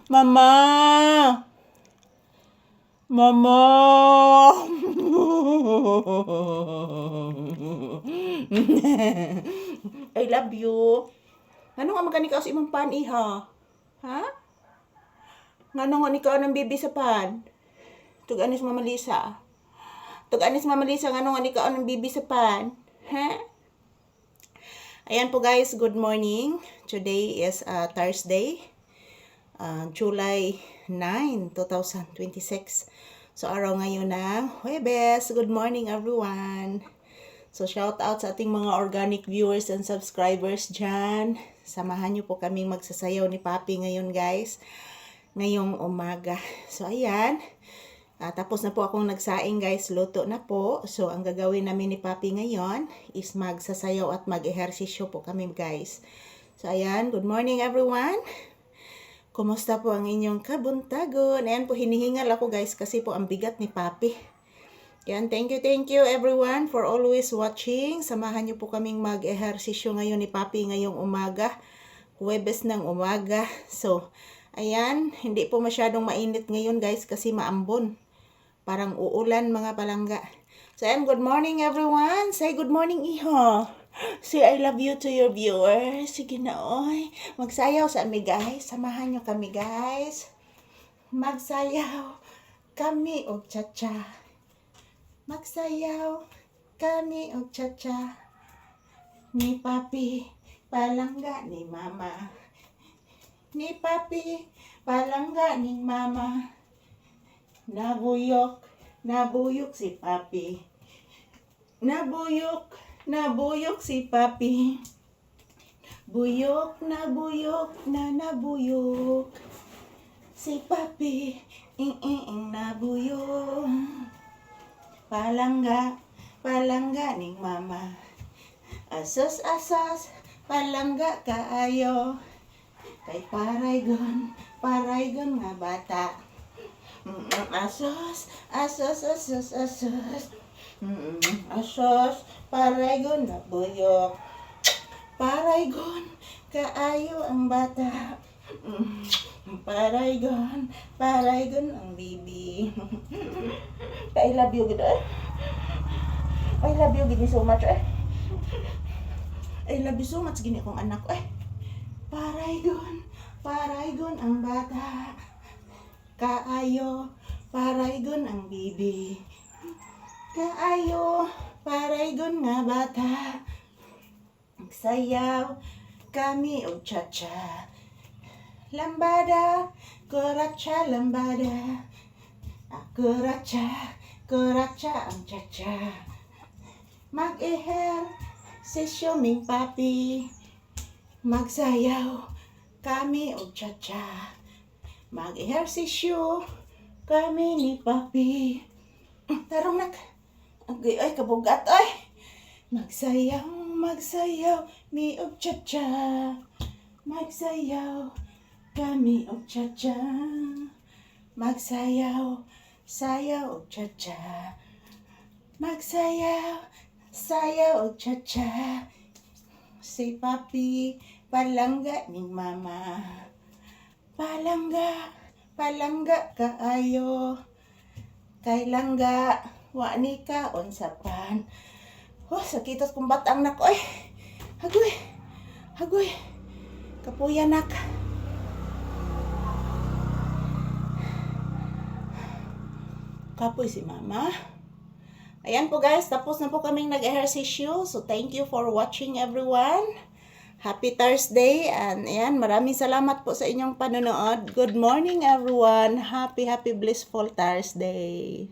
Mama! Mama! I love you. Ngano nga magani ka sa imong pan, iha? Ha? Ngano nga ni ka ng bibi sa pan? Tug-anis Mama Lisa. Tug-anis Mama Lisa, ngano nga ni ka ng bibi sa pan? Ha? Ayan po guys, good morning. Today is Thursday, July 9, 2026. So araw ngayon ng Huwebes. Good morning everyone. So shout out sa ating mga organic viewers and subscribers dyan. Samahan nyo po kaming magsasayaw ni Papi ngayon guys. Ngayong umaga. So ayan. Tapos na po akong nagsaing guys. Luto na po. So ang gagawin namin ni Papi ngayon is magsasayaw at mag-ehersisyo po kami guys. So ayan. Good morning everyone. Kumusta po ang inyong kabuntagon? Ayan po, hinihingal ako guys kasi po ang bigat ni Papi. Yan, thank you everyone for always watching. Samahan niyo po kaming mag-ehersisyo ngayon ni Papi ngayong umaga. Huwebes ng umaga. So, ayan, hindi po masyadong mainit ngayon guys kasi maambon. Parang uulan mga palangga. So, ayan, good morning everyone. Say good morning, iho. Say I love you to your viewers. Sige na, oy. Magsayaw sa amin guys. Samahan niyo kami guys. Magsayaw kami og cha-cha. Magsayaw kami og cha-cha. Ni Papi, palangga ni Mama. Ni Papi, palangga ni Mama. Nabuyok si Papi. Nabuyok si Papi. Buyok na nabuyok. Si Papi, nabuyok. Palangga ning Mama. Asos, palangga kaayo. Kay paraygon nga bata. Asos. Asos, paraygon na buyok. Paraygon kaayo ang bata. Paraygon ang bibi. I love you gid eh. I love you gid so much eh. I love you so much gini kong anak eh. Paraygon ang bata. Kaayo, paraygon ang bibi. Kaayo, paraygon nga bata. Sayaw kami og cha-cha. Lambada, kuracha lambada. Kuracha ang cha-cha. Mag-ehersisyo ming Papi. Magsayaw kami og cha-cha. Mag-ehersisyo kami ni Papi. Tarong nak. Ay, kabugat ay. Magsayaw mi og cha-cha. Magsayaw kami og cha-cha. Magsayaw og cha-cha. Magsayaw og cha-cha. Si Papi, palangga ning Mama. Palangga kaayo. Kay langga, wa ni kaon sa pan. Oh, sakitas kong batang nak. Oy, hagoy. Kapuya nak. Kapoy si Mama. Ayan po guys, tapos na po kaming nag-ehersisyo. So thank you for watching everyone. Happy Thursday. And ayan, maraming salamat po sa inyong panonood. Good morning everyone. Happy blissful Thursday.